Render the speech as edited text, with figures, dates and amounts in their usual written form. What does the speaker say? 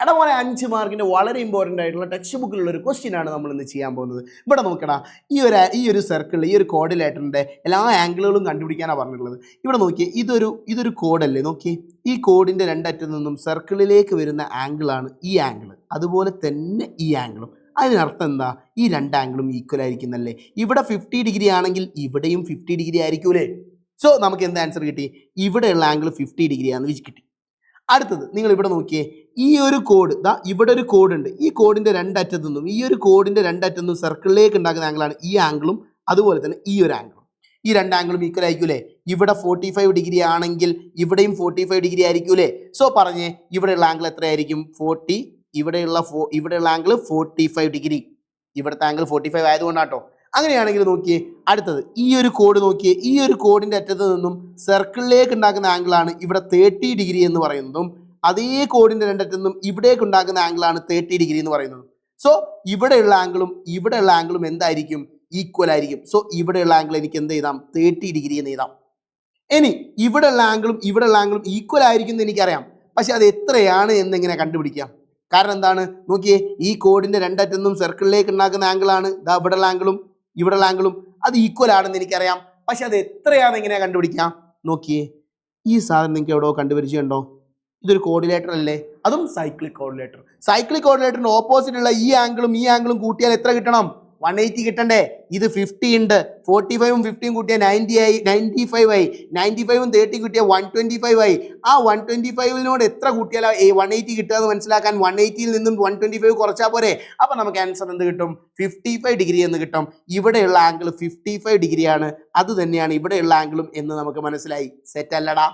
എടാ മോനെ 5 മാർക്കിൻ്റെ വളരെ ഇമ്പോർട്ടൻ്റ് ആയിട്ടുള്ള ടെക്സ്റ്റ് ബുക്കിലുള്ള ഒരു ക്വസ്റ്റ്യൻ ആണ് നമ്മൾ ഇന്ന് ചെയ്യാൻ പോകുന്നത്. ഇവിടെ നോക്കടാ, ഈ ഒരു സർക്കിളിൽ ഈ ഒരു കോർഡിലേറ്ററിൻ്റെ എല്ലാ ആംഗിളുകളും കണ്ടുപിടിക്കാനാണ് പറഞ്ഞിട്ടുള്ളത്. ഇവിടെ നോക്കിയേ, ഇതൊരു കോഡല്ലേ, നോക്കിയേ, ഈ കോഡിൻ്റെ രണ്ടറ്റത്തു നിന്നും സർക്കിളിലേക്ക് വരുന്ന ആംഗിളാണ് ഈ ആംഗിൾ, അതുപോലെ തന്നെ ഈ ആംഗിളും. അതിനർത്ഥം എന്താ? ഈ രണ്ട് ആംഗിളും ഈക്വൽ ആയിരിക്കുന്നല്ലേ. ഇവിടെ 50 ഡിഗ്രി ആണെങ്കിൽ ഇവിടെയും 50 ഡിഗ്രി ആയിരിക്കൂലേ. സോ നമുക്ക് എന്ത് ആൻസർ കിട്ടി? ഇവിടെയുള്ള ആംഗിൾ 50 ഡിഗ്രി ആണെന്ന് വെച്ച് കിട്ടി. അടുത്തത് നിങ്ങൾ ഇവിടെ നോക്കിയേ, ഈ ഒരു കോഡ് ഇവിടെ ഒരു കോഡ് ഉണ്ട്. ഈ കോഡിൻ്റെ രണ്ടറ്റത്തു നിന്നും സർക്കിളിലേക്ക് ഉണ്ടാക്കുന്ന ആംഗിളാണ് ഈ ആംഗിളും അതുപോലെ തന്നെ ഈ ഒരു ആംഗിളും. ഈ രണ്ട് ആംഗിളും ഈക്വൽ ആയിരിക്കൂലേ. ഇവിടെ 45 ഡിഗ്രി ആണെങ്കിൽ ഇവിടെയും 45 ഡിഗ്രി ആയിരിക്കൂലേ. സോ പറഞ്ഞേ, ഇവിടെയുള്ള ആംഗിൾ എത്രയായിരിക്കും? 40. ഇവിടെയുള്ള ആംഗിൾ 45 ഡിഗ്രി. ഇവിടുത്തെ ആംഗിൾ 45 ആയതുകൊണ്ടാട്ടോ. അങ്ങനെയാണെങ്കിൽ നോക്കിയേ, അടുത്തത് ഈ ഒരു കോഡ് നോക്കിയേ, ഈ ഒരു കോഡിൻ്റെ അറ്റത്ത് നിന്നും സർക്കിളിലേക്ക് ഉണ്ടാക്കുന്ന ആംഗിളാണ് ഇവിടെ 30 ഡിഗ്രി എന്ന് പറയുന്നതും അതേ കോഡിൻ്റെ രണ്ടറ്റത്തു നിന്നും ഇവിടേക്ക് ഉണ്ടാക്കുന്ന ആംഗിളാണ് 30 ഡിഗ്രി എന്ന് പറയുന്നതും. സോ ഇവിടെയുള്ള ആംഗിളും എന്തായിരിക്കും? ഈക്വൽ ആയിരിക്കും. സോ ഇവിടെയുള്ള ആംഗിൾ എനിക്ക് എന്ത് എഴുതാം? 30 ഡിഗ്രി എന്ന് എഴുതാം. ഇനി ഇവിടെയുള്ള ആംഗിളും ഈക്വൽ ആയിരിക്കും എന്ന് എനിക്കറിയാം. പക്ഷെ അത് എത്രയാണ് എന്നെങ്ങനെ കണ്ടുപിടിക്കാം? കാരണം എന്താണ്? നോക്കിയേ, ഈ കോഡിൻ്റെ രണ്ടറ്റത്തു നിന്നും സർക്കിളിലേക്ക് ഉണ്ടാക്കുന്ന ആംഗിളാണ് ഇവിടെയുള്ള ആംഗിളും അത് ഈക്വൽ ആണെന്ന് എനിക്കറിയാം. പക്ഷെ അത് എത്രയാണെന്ന് എങ്ങനെയാണ് കണ്ടുപിടിക്കാം? നോക്കിയേ, ഈ സാധനം നിങ്ങൾക്ക് എവിടെയോ കണ്ടുപിടിച്ചിട്ടുണ്ടോ? ഇതൊരു കോർഡിനേറ്റർ അല്ലേ, അതും സൈക്ലിക് കോർഡിനേറ്ററിൻ്റെ ഓപ്പോസിറ്റുള്ള ഈ ആംഗിളും കൂട്ടിയാൽ എത്ര കിട്ടണം? 180 കിട്ടണ്ടേ. ഇത് 50 ഉണ്ട്, 45ഉം 50ഉം കൂട്ടിയാൽ 90 ആയി, 95 ആയി, 95ഉം 30 കൂട്ടിയാൽ 125 ആയി. ആ 125നോട് എത്ര കൂട്ടിയാൽ 180 കിട്ടുക എന്ന് മനസ്സിലാക്കാൻ 180യിൽ നിന്നും 125 കുറച്ചാൽ പോരെ. അപ്പം നമുക്ക് ആൻസർ എന്ത് കിട്ടും? 55 ഡിഗ്രി എന്ന് കിട്ടും. ഇവിടെയുള്ള ആംഗിൾ 55 ഡിഗ്രിയാണ്, അത് തന്നെയാണ് ഇവിടെയുള്ള ആംഗിളും എന്ന് നമുക്ക് മനസ്സിലായി. സെറ്റ് അല്ലടാ?